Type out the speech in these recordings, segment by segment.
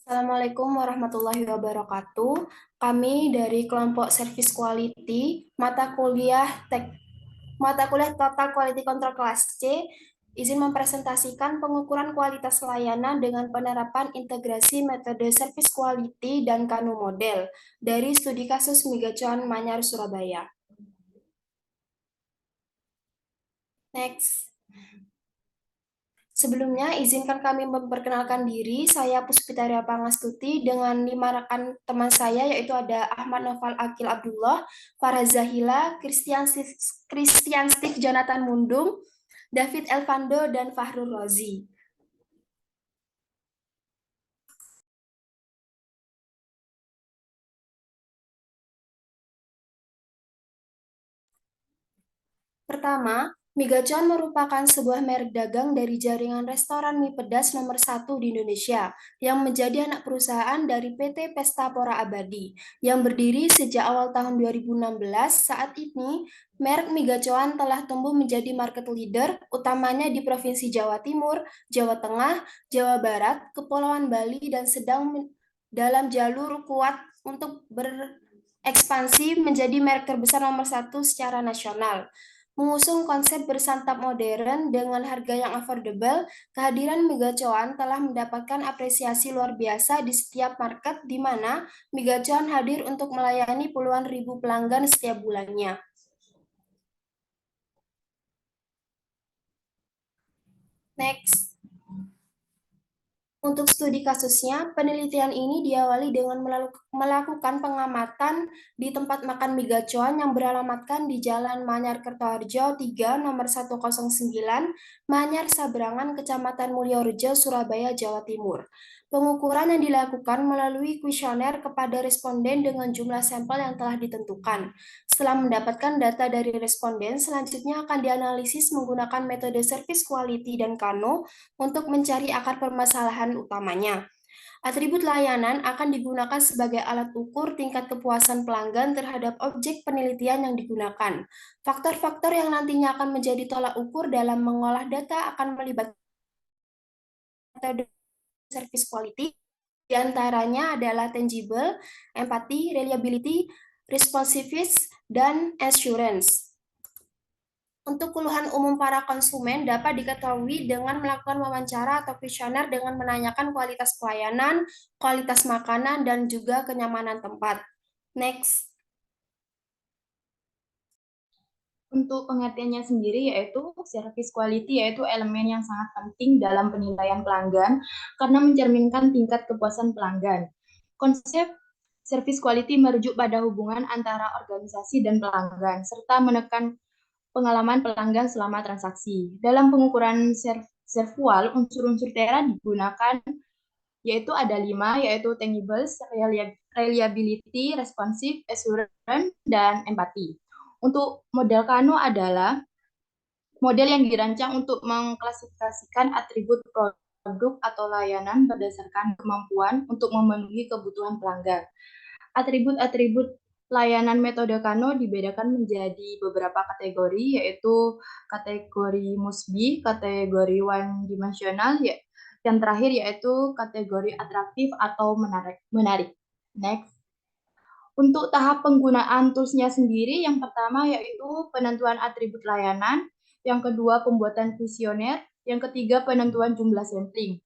Assalamualaikum warahmatullahi wabarakatuh. Kami dari kelompok Service Quality, mata kuliah Total Quality Control kelas C, izin mempresentasikan pengukuran kualitas layanan dengan penerapan integrasi metode Service Quality dan Kanu model dari studi kasus Migacuan Manyar Surabaya. Next. Sebelumnya, izinkan kami memperkenalkan diri. Saya Puspitaria Pangastuti dengan 5 rekan teman saya, yaitu ada Ahmad Noval Akil Abdullah, Farah Zahila, Christian Steve Jonathan Mundung, David Elvando, dan Fahrul Rozi. Pertama, mie Gacuan merupakan sebuah merek dagang dari jaringan restoran mie pedas nomor 1 di Indonesia, yang menjadi anak perusahaan dari PT Pesta Pora Abadi, yang berdiri sejak awal tahun 2016. Saat ini, merek mie Gacuan telah tumbuh menjadi market leader, utamanya di Provinsi Jawa Timur, Jawa Tengah, Jawa Barat, Kepulauan Bali, dan sedang dalam jalur kuat untuk berekspansi menjadi merek terbesar nomor 1 secara nasional. Mengusung konsep bersantap modern dengan harga yang affordable, kehadiran Mie Gacuan telah mendapatkan apresiasi luar biasa di setiap market, di mana Mie Gacuan hadir untuk melayani puluhan ribu pelanggan setiap bulannya. Next. Untuk studi kasusnya, penelitian ini diawali dengan melakukan pengamatan di tempat makan mie Gacuan yang beralamatkan di Jalan Manyar Kertoharjo 3 nomor 109, Manyar Sabrangan, Kecamatan Mulyorejo, Surabaya, Jawa Timur. Pengukuran yang dilakukan melalui kuesioner kepada responden dengan jumlah sampel yang telah ditentukan. Setelah mendapatkan data dari responden, selanjutnya akan dianalisis menggunakan metode service quality dan Kano untuk mencari akar permasalahan utamanya. Atribut layanan akan digunakan sebagai alat ukur tingkat kepuasan pelanggan terhadap objek penelitian yang digunakan. Faktor-faktor yang nantinya akan menjadi tolak ukur dalam mengolah data akan melibatkan metode service quality, di antaranya adalah tangible, empathy, reliability, responsiveness, dan assurance. Untuk keluhan umum para konsumen dapat diketahui dengan melakukan wawancara atau kuesioner dengan menanyakan kualitas pelayanan, kualitas makanan, dan juga kenyamanan tempat. Next. Untuk pengertiannya sendiri yaitu service quality yaitu elemen yang sangat penting dalam penilaian pelanggan karena mencerminkan tingkat kepuasan pelanggan. Konsep service quality merujuk pada hubungan antara organisasi dan pelanggan serta menekan pengalaman pelanggan selama transaksi. Dalam pengukuran servual, unsur-unsur TERA digunakan yaitu ada 5, yaitu tangibles, reliability, responsive, assurance, dan empathy. Untuk model Kano adalah model yang dirancang untuk mengklasifikasikan atribut produk atau layanan berdasarkan kemampuan untuk memenuhi kebutuhan pelanggan. Atribut-atribut layanan metode Kano dibedakan menjadi beberapa kategori, yaitu kategori Musbi, kategori one dimensional, yang terakhir yaitu kategori atraktif atau menarik. Next. Untuk tahap penggunaan toolsnya sendiri, yang pertama yaitu penentuan atribut layanan, yang kedua pembuatan kuesioner, yang ketiga penentuan jumlah sampling.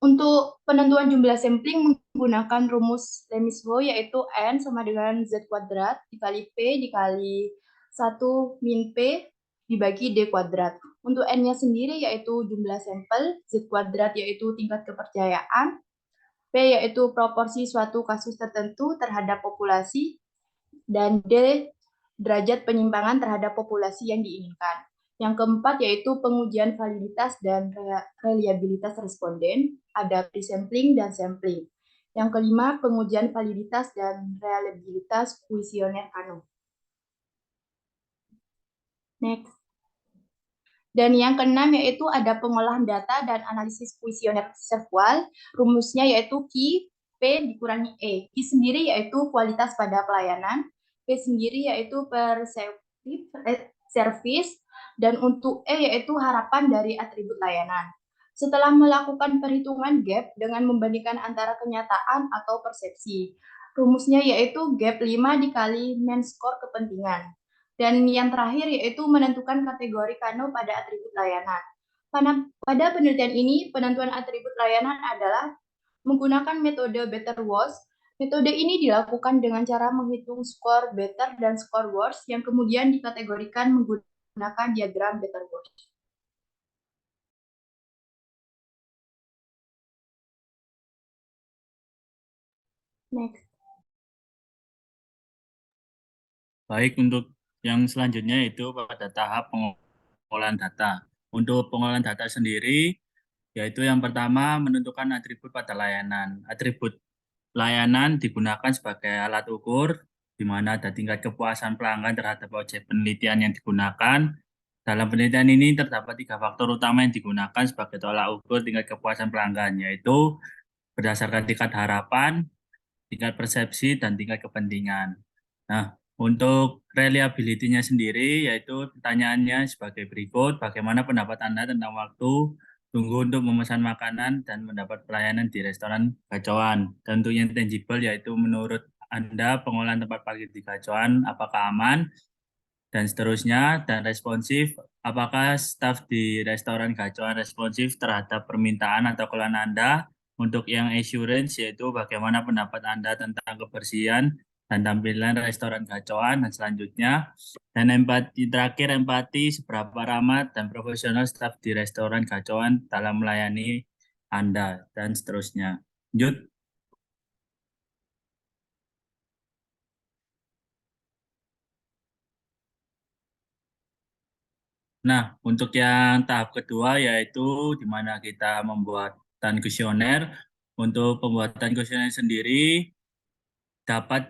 Untuk penentuan jumlah sampling menggunakan rumus Lemisho yaitu N sama dengan Z kuadrat dikali P dikali 1 min P dibagi D kuadrat. Untuk N-nya sendiri yaitu jumlah sampel, Z kuadrat yaitu tingkat kepercayaan, P yaitu proporsi suatu kasus tertentu terhadap populasi, dan D derajat penyimpangan terhadap populasi yang diinginkan. Yang keempat yaitu pengujian validitas dan reliabilitas responden, ada pre-sampling dan sampling. Yang kelima, pengujian validitas dan reliabilitas kuesioner Kano. Next. Dan yang keenam yaitu ada pengolahan data dan analisis kuesioner servual. Rumusnya yaitu Q, P dikurangi E. Q sendiri yaitu kualitas pada pelayanan, P sendiri yaitu perceptive service, dan untuk E yaitu harapan dari atribut layanan. setelah melakukan perhitungan gap dengan membandingkan antara kenyataan atau persepsi. Rumusnya yaitu gap 5 dikali mean score kepentingan. Dan yang terakhir yaitu menentukan kategori Kano pada atribut layanan. Pada penelitian ini, penentuan atribut layanan adalah menggunakan metode better worse. Metode ini dilakukan dengan cara menghitung skor better dan skor worse yang kemudian dikategorikan menggunakan diagram better worse. Next. Baik, untuk yang selanjutnya itu pada tahap pengolahan data. Untuk pengolahan data sendiri, yaitu yang pertama menentukan atribut pada layanan. Atribut layanan digunakan sebagai alat ukur, di mana ada tingkat kepuasan pelanggan terhadap objek penelitian yang digunakan. Dalam penelitian ini terdapat 3 faktor utama yang digunakan sebagai tolak ukur tingkat kepuasan pelanggan, yaitu berdasarkan tingkat harapan, tingkat persepsi, dan tingkat kepentingan. Nah, untuk reliability-nya sendiri, yaitu pertanyaannya sebagai berikut, bagaimana pendapat Anda tentang waktu tunggu untuk memesan makanan dan mendapat pelayanan di restoran Gacoan? Dan untuk yang tangible, yaitu menurut Anda pengolahan tempat parkir di Gacoan apakah aman? Dan seterusnya, dan responsif, apakah staf di restoran Gacoan responsif terhadap permintaan atau keluhan Anda? Untuk yang assurance, yaitu bagaimana pendapat Anda tentang kebersihan dan tampilan restoran Gacoan, dan selanjutnya, dan empati terakhir, empati, seberapa ramah dan profesional staf di restoran Gacoan dalam melayani Anda, dan seterusnya. Lanjut. Nah, untuk yang tahap kedua yaitu di mana kita membuatkan kuesioner. Untuk pembuatan kuesioner sendiri dapat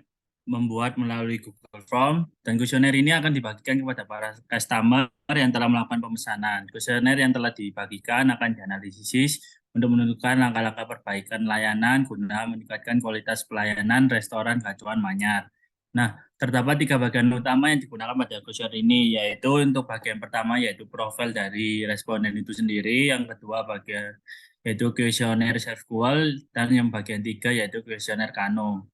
membuat melalui Google Form, dan kuesioner ini akan dibagikan kepada para customer yang telah melakukan pemesanan. Kuesioner yang telah dibagikan akan dianalisis untuk menentukan langkah-langkah perbaikan layanan guna meningkatkan kualitas pelayanan restoran Gacuan Manyar. Nah, terdapat 3 bagian utama yang digunakan pada kuesioner ini, yaitu untuk bagian pertama yaitu profil dari responden itu sendiri, yang kedua bagian yaitu kuesioner SQL, dan yang bagian 3 yaitu kuesioner Kano.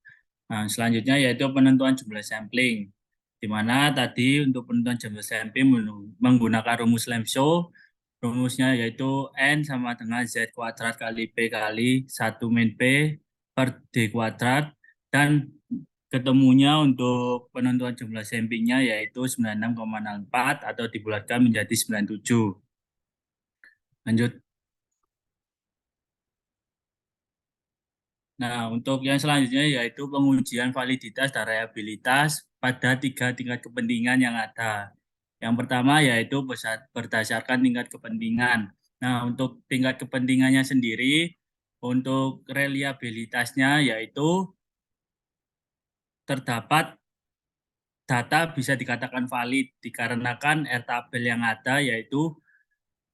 Nah, selanjutnya yaitu penentuan jumlah sampling, di mana tadi untuk penentuan jumlah sampling menggunakan rumus Lemshow. Rumusnya yaitu N sama dengan Z kuadrat kali P kali 1 min P per D kuadrat, dan ketemunya untuk penentuan jumlah sampingnya yaitu 96,04 atau dibulatkan menjadi 97. Lanjut. Nah, untuk yang selanjutnya yaitu pengujian validitas dan reliabilitas pada 3 tingkat kepentingan yang ada. Yang pertama yaitu berdasarkan tingkat kepentingan. Nah, untuk tingkat kepentingannya sendiri, untuk reliabilitasnya yaitu terdapat data bisa dikatakan valid dikarenakan tabel yang ada yaitu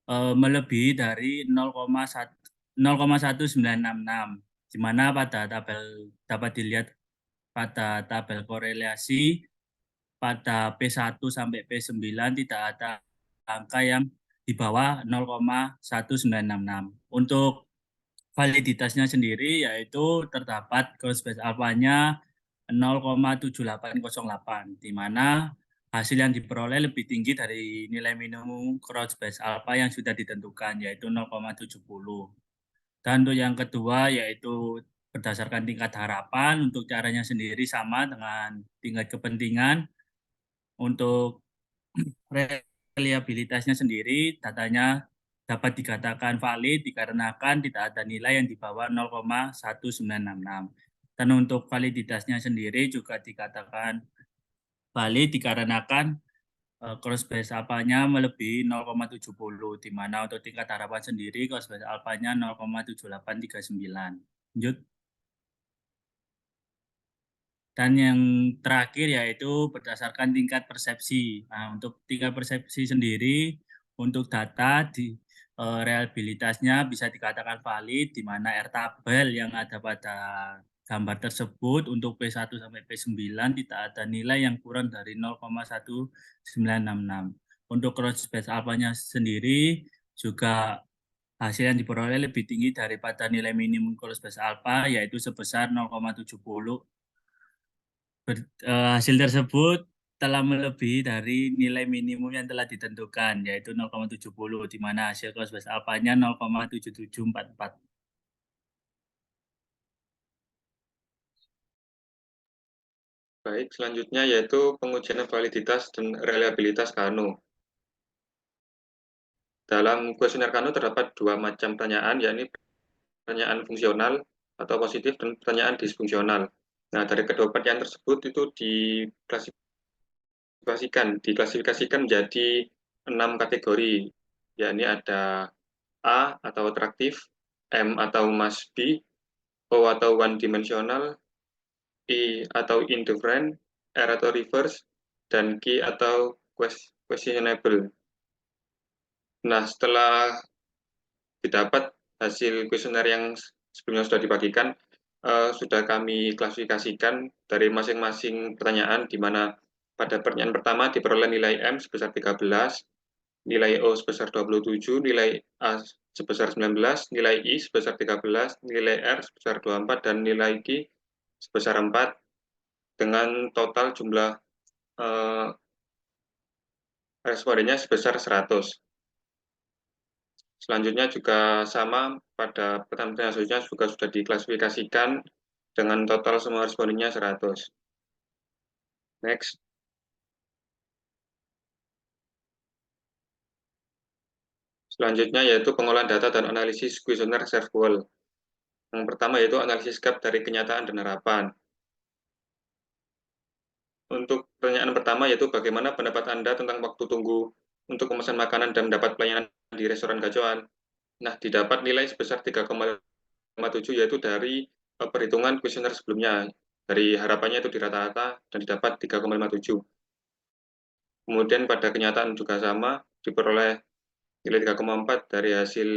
melebihi dari 0,1966, di mana pada tabel dapat dilihat pada tabel korelasi pada P1 sampai P9 tidak ada angka yang di bawah 0,1966. Untuk validitasnya sendiri yaitu terdapat cross batch alfanya 0,7808, di mana hasil yang diperoleh lebih tinggi dari nilai minimum cross batch alpha yang sudah ditentukan yaitu 0,70. Dan untuk yang kedua yaitu berdasarkan tingkat harapan. Untuk caranya sendiri sama dengan tingkat kepentingan. Untuk reliabilitasnya sendiri, datanya dapat dikatakan valid dikarenakan tidak ada nilai yang di bawah 0,1966. Dan untuk validitasnya sendiri juga dikatakan valid dikarenakan cross base alpha-nya melebihi 0,70, di mana untuk tingkat harapan sendiri cross base alpha-nya 0,7839. Lanjut. Dan yang terakhir yaitu berdasarkan tingkat persepsi. Nah, untuk tingkat persepsi sendiri, untuk data di reliabilitasnya bisa dikatakan valid, di mana tabel yang ada pada gambar tersebut untuk P1 sampai P9 tidak ada nilai yang kurang dari 0,1966. Untuk cross batch alpha-nya sendiri juga hasil yang diperoleh lebih tinggi daripada nilai minimum close base alpha, yaitu sebesar 0,70. Hasil tersebut telah melebihi dari nilai minimum yang telah ditentukan, yaitu 0,70, di mana hasil close base alpha-nya 0,7744. Baik, selanjutnya yaitu pengujian validitas dan reliabilitas KANU. Dalam kuesioner KANU terdapat dua macam pertanyaan, yakni pertanyaan fungsional atau positif dan pertanyaan disfungsional. Nah, dari kedua pertanyaan tersebut itu diklasifikasikan menjadi 6 kategori, yakni ada A atau atraktif, M atau must be, O atau one dimensional, I atau indifferent, R atau reverse, dan Q atau questionable. Nah, setelah didapat hasil kuesioner yang sebelumnya sudah dibagikan, sudah kami klasifikasikan dari masing-masing pertanyaan, di mana pada pertanyaan pertama diperoleh nilai M sebesar 13, nilai O sebesar 27, nilai A sebesar 19, nilai I sebesar 13, nilai R sebesar 24, dan nilai Q sebesar 4, dengan total jumlah respondennya sebesar 100. Selanjutnya juga sama, pada pertanyaan selanjutnya juga sudah diklasifikasikan dengan total semua respondennya 100. Next. Selanjutnya yaitu pengolahan data dan analisis kuesioner SERVQUAL. Yang pertama yaitu analisis gap dari kenyataan dan harapan. Untuk pertanyaan pertama yaitu bagaimana pendapat Anda tentang waktu tunggu untuk memesan makanan dan mendapat pelayanan di restoran gacuan. Nah, didapat nilai sebesar 3,57, yaitu dari perhitungan kuesioner sebelumnya. Dari harapannya itu di rata-rata dan didapat 3,57. Kemudian pada kenyataan juga sama, diperoleh nilai 3,4 dari hasil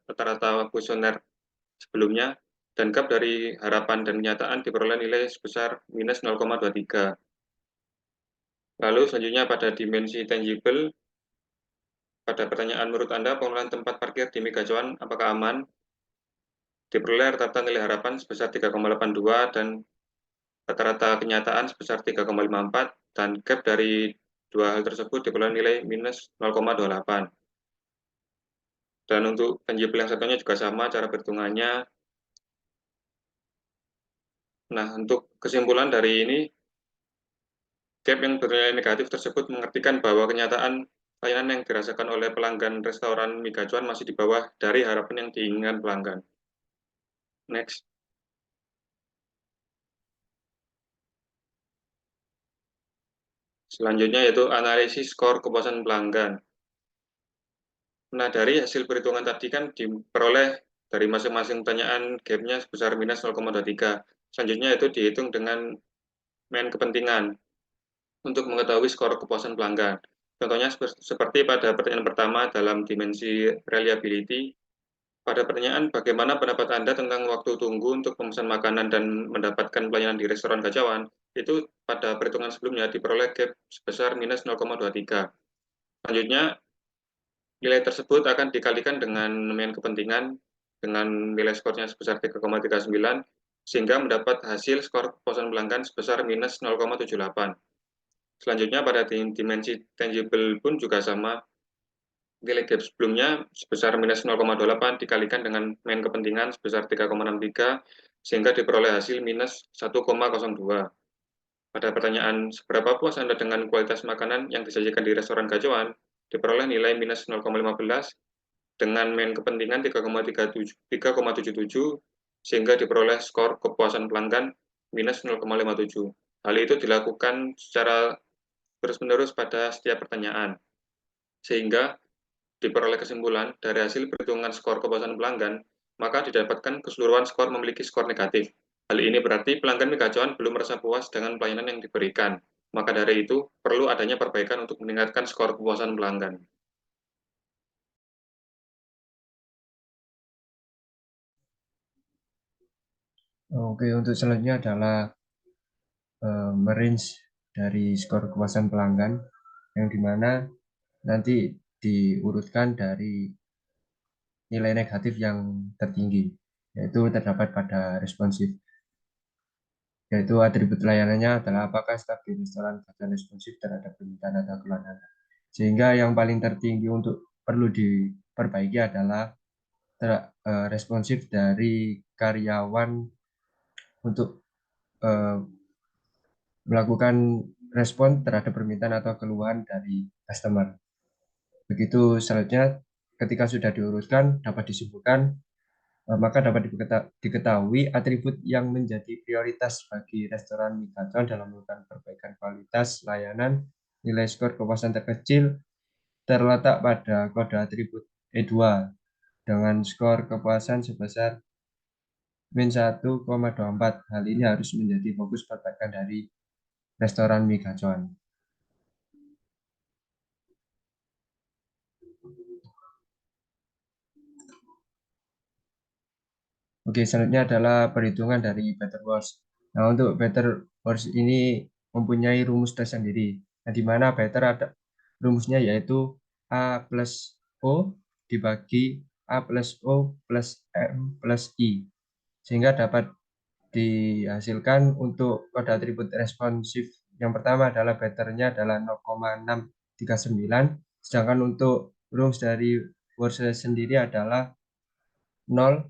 rata-rata kuesioner sebelumnya, dan gap dari harapan dan kenyataan diperoleh nilai sebesar minus 0,23. Lalu selanjutnya pada dimensi tangible, pada pertanyaan menurut Anda pengelolaan tempat parkir di Megacuan apakah aman? Diperoleh rata-rata nilai harapan sebesar 3,82 dan rata-rata kenyataan sebesar 3,54, dan gap dari dua hal tersebut diperoleh nilai minus 0,28. Dan untuk tangible yang satunya juga sama cara perhitungannya. Nah, untuk kesimpulan dari ini, gap yang bernilai negatif tersebut mengartikan bahwa kenyataan layanan yang dirasakan oleh pelanggan restoran mie gacuan masih di bawah dari harapan yang diinginkan pelanggan. Next. Selanjutnya yaitu analisis skor kepuasan pelanggan. Nah, dari hasil perhitungan tadi kan diperoleh dari masing-masing pertanyaan gap-nya sebesar minus 0,23. Selanjutnya itu dihitung dengan main kepentingan untuk mengetahui skor kepuasan pelanggan. Contohnya seperti pada pertanyaan pertama dalam dimensi reliability. Pada pertanyaan bagaimana pendapat Anda tentang waktu tunggu untuk pemesan makanan dan mendapatkan pelayanan di restoran gacawan, itu pada perhitungan sebelumnya diperoleh gap sebesar minus 0,23. Selanjutnya, nilai tersebut akan dikalikan dengan main kepentingan dengan nilai skornya sebesar 3,39, sehingga mendapat hasil skor kepuasan pelanggan sebesar minus 0,78. Selanjutnya pada dimensi tangible pun juga sama, nilai gap sebelumnya sebesar minus 0,28 dikalikan dengan main kepentingan sebesar 3,63, sehingga diperoleh hasil minus 1,02. Pada pertanyaan seberapa puas Anda dengan kualitas makanan yang disajikan di restoran gacuan, diperoleh nilai minus 0,15 dengan main kepentingan 3,77, sehingga diperoleh skor kepuasan pelanggan minus 0,57. Hal itu dilakukan secara terus-menerus pada setiap pertanyaan, sehingga diperoleh kesimpulan dari hasil perhitungan skor kepuasan pelanggan, maka didapatkan keseluruhan skor memiliki skor negatif. Hal ini berarti pelanggan mie gacuan belum merasa puas dengan pelayanan yang diberikan. Maka dari itu, perlu adanya perbaikan untuk meningkatkan skor kepuasan pelanggan. Oke, untuk selanjutnya adalah merange dari skor kepuasan pelanggan, yang dimana nanti diurutkan dari nilai negatif yang tertinggi, yaitu terdapat pada responsif. Yaitu atribut layanannya adalah apakah staf di restoran gajian responsif terhadap permintaan atau keluhan. Sehingga yang paling tertinggi untuk perlu diperbaiki adalah responsif dari karyawan untuk melakukan respon terhadap permintaan atau keluhan dari customer. Begitu selanjutnya, ketika sudah diuruskan, dapat disimpulkan, maka dapat diketahui atribut yang menjadi prioritas bagi restoran mie kacang dalam melakukan perbaikan kualitas layanan. Nilai skor kepuasan terkecil terletak pada kode atribut E2 dengan skor kepuasan sebesar -1,24. Hal ini harus menjadi fokus perbaikan dari restoran mie gacoan. Oke, selanjutnya adalah perhitungan dari better worse. Nah, untuk better worse ini mempunyai rumus tersendiri. Nah, di mana better ada rumusnya yaitu A plus O dibagi A plus O plus M plus I. Sehingga dapat dihasilkan untuk kode atribut responsif yang pertama adalah betternya adalah 0,639, sedangkan untuk rumus dari worse sendiri adalah 0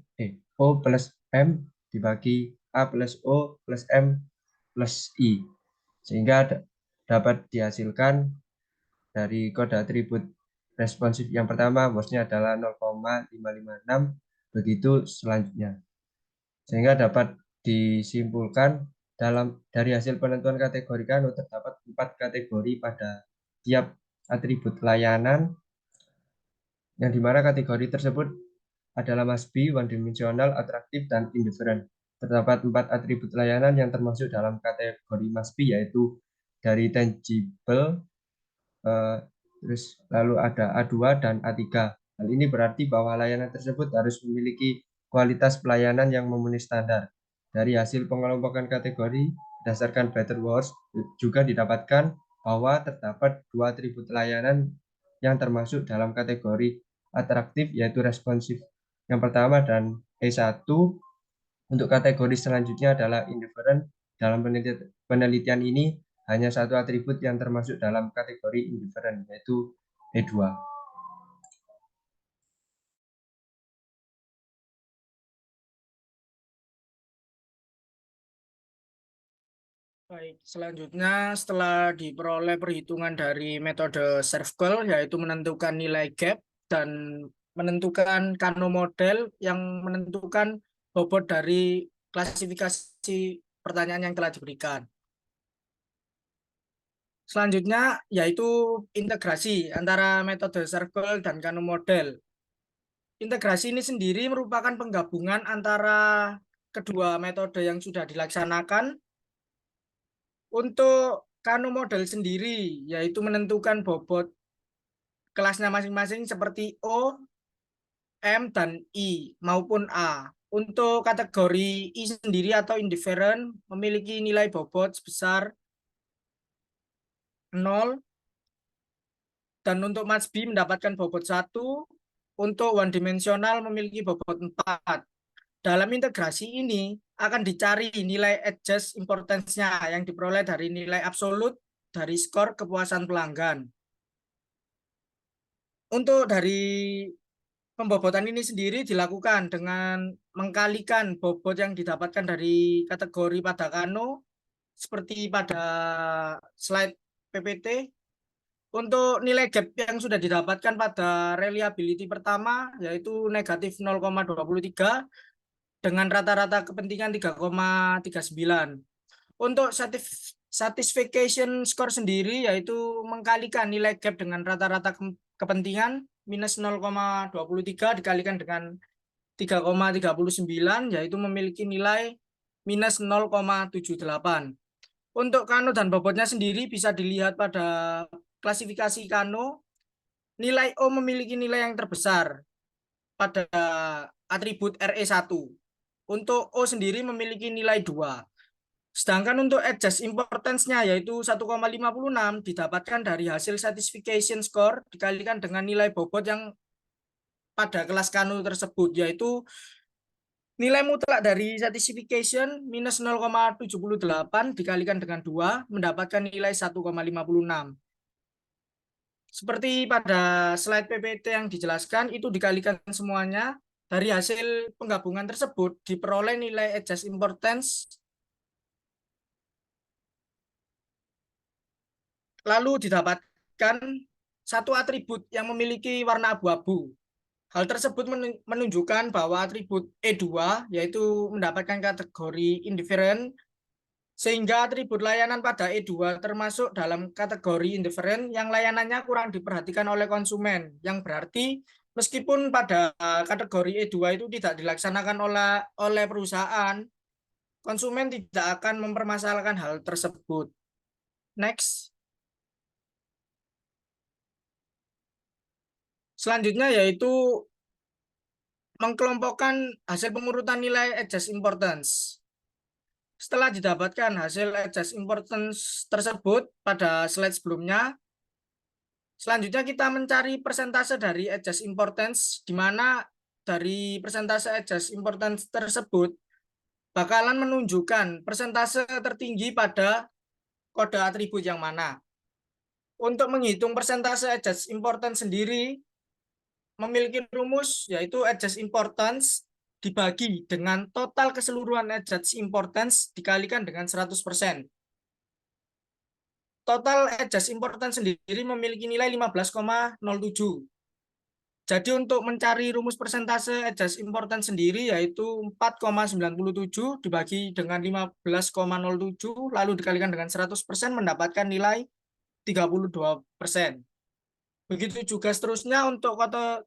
O plus M dibagi A plus O plus M plus I, sehingga dapat dihasilkan dari kode atribut responsif yang pertama worse-nya adalah 0,556, begitu selanjutnya. Sehingga dapat disimpulkan dari hasil penentuan kategori Kano terdapat 4 kategori pada tiap atribut layanan, yang dimana kategori tersebut adalah must be, one dimensional, atraktif, dan indifferent. Terdapat 4 atribut layanan yang termasuk dalam kategori must be, yaitu dari tangible, terus lalu ada A2 dan A3. Hal ini berarti bahwa layanan tersebut harus memiliki kualitas pelayanan yang memenuhi standar. Dari hasil pengelompokan kategori berdasarkan better worse juga didapatkan bahwa terdapat 2 atribut layanan yang termasuk dalam kategori atraktif, yaitu responsif yang pertama dan E1. Untuk kategori selanjutnya adalah indifferent. Dalam penelitian ini hanya 1 atribut yang termasuk dalam kategori indifferent, yaitu E2. Baik, selanjutnya setelah diperoleh perhitungan dari metode SERVQUAL, yaitu menentukan nilai gap dan menentukan Kano model yang menentukan bobot dari klasifikasi pertanyaan yang telah diberikan. Selanjutnya yaitu integrasi antara metode SERVQUAL dan Kano model. Integrasi ini sendiri merupakan penggabungan antara kedua metode yang sudah dilaksanakan. Untuk Kano model sendiri, yaitu menentukan bobot kelasnya masing-masing seperti O, M, dan I maupun A. Untuk kategori I sendiri atau indifferent memiliki nilai bobot sebesar 0, dan untuk must be mendapatkan bobot 1, untuk one dimensional memiliki bobot 4. Dalam integrasi ini akan dicari nilai adjust importance-nya yang diperoleh dari nilai absolut dari skor kepuasan pelanggan. Untuk dari pembobotan ini sendiri dilakukan dengan mengkalikan bobot yang didapatkan dari kategori pada Kano seperti pada slide PPT. Untuk nilai gap yang sudah didapatkan pada reliability pertama yaitu negatif 0,23 dengan rata-rata kepentingan 3,39. Untuk satisfaction score sendiri yaitu mengkalikan nilai gap dengan rata-rata kepentingan minus 0,23 dikalikan dengan 3,39 yaitu memiliki nilai minus 0,78. Untuk Kano dan bobotnya sendiri bisa dilihat pada klasifikasi Kano. Nilai O memiliki nilai yang terbesar pada atribut RE1. Untuk O sendiri memiliki nilai 2. Sedangkan untuk adjust importance-nya yaitu 1,56 didapatkan dari hasil satisfaction score dikalikan dengan nilai bobot yang pada kelas Kano tersebut, yaitu nilai mutlak dari satisfaction minus 0,78 dikalikan dengan 2 mendapatkan nilai 1,56. Seperti pada slide PPT yang dijelaskan, itu dikalikan semuanya. Dari hasil penggabungan tersebut diperoleh nilai adjust importance, lalu didapatkan satu atribut yang memiliki warna abu-abu. Hal tersebut menunjukkan bahwa atribut E2 yaitu mendapatkan kategori indifferent, sehingga atribut layanan pada E2 termasuk dalam kategori indifferent yang layanannya kurang diperhatikan oleh konsumen, yang berarti meskipun pada kategori E2 itu tidak dilaksanakan oleh perusahaan, konsumen tidak akan mempermasalahkan hal tersebut. Next. Selanjutnya yaitu mengkelompokkan hasil pengurutan nilai adjust importance. Setelah didapatkan hasil adjust importance tersebut pada slide sebelumnya, selanjutnya kita mencari persentase dari adjust importance, di mana dari persentase adjust importance tersebut bakalan menunjukkan persentase tertinggi pada kode atribut yang mana. Untuk menghitung persentase adjust importance sendiri, memiliki rumus yaitu adjust importance dibagi dengan total keseluruhan adjust importance dikalikan dengan 100%. Total adjust importance sendiri memiliki nilai 15,07. Jadi untuk mencari rumus persentase adjust importance sendiri yaitu 4,97 dibagi dengan 15,07 lalu dikalikan dengan 100% mendapatkan nilai 32%. Begitu juga seterusnya untuk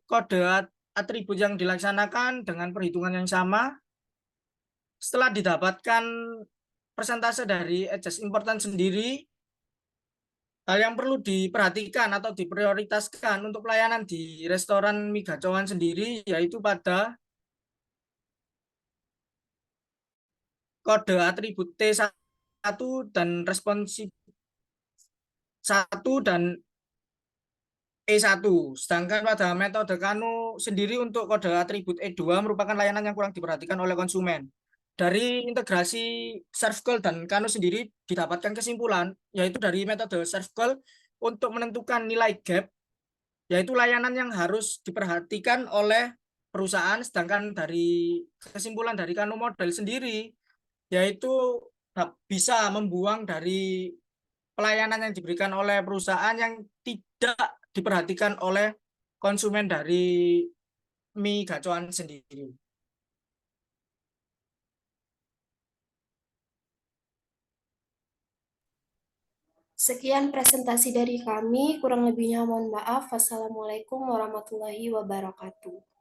kode atribut yang dilaksanakan dengan perhitungan yang sama. Setelah didapatkan persentase dari adjust importance sendiri, hal yang perlu diperhatikan atau diprioritaskan untuk pelayanan di restoran mie gacoan sendiri yaitu pada kode atribut T1 dan responsif 1 dan E1. Sedangkan pada metode Kano sendiri untuk kode atribut E2 merupakan layanan yang kurang diperhatikan oleh konsumen. Dari integrasi ServCall dan Kano sendiri didapatkan kesimpulan, yaitu dari metode ServCall untuk menentukan nilai gap, yaitu layanan yang harus diperhatikan oleh perusahaan, sedangkan dari kesimpulan dari Kano model sendiri, yaitu bisa membuang dari pelayanan yang diberikan oleh perusahaan yang tidak diperhatikan oleh konsumen dari mie gacoan sendiri. Sekian presentasi dari kami, kurang lebihnya mohon maaf. Wassalamualaikum warahmatullahi wabarakatuh.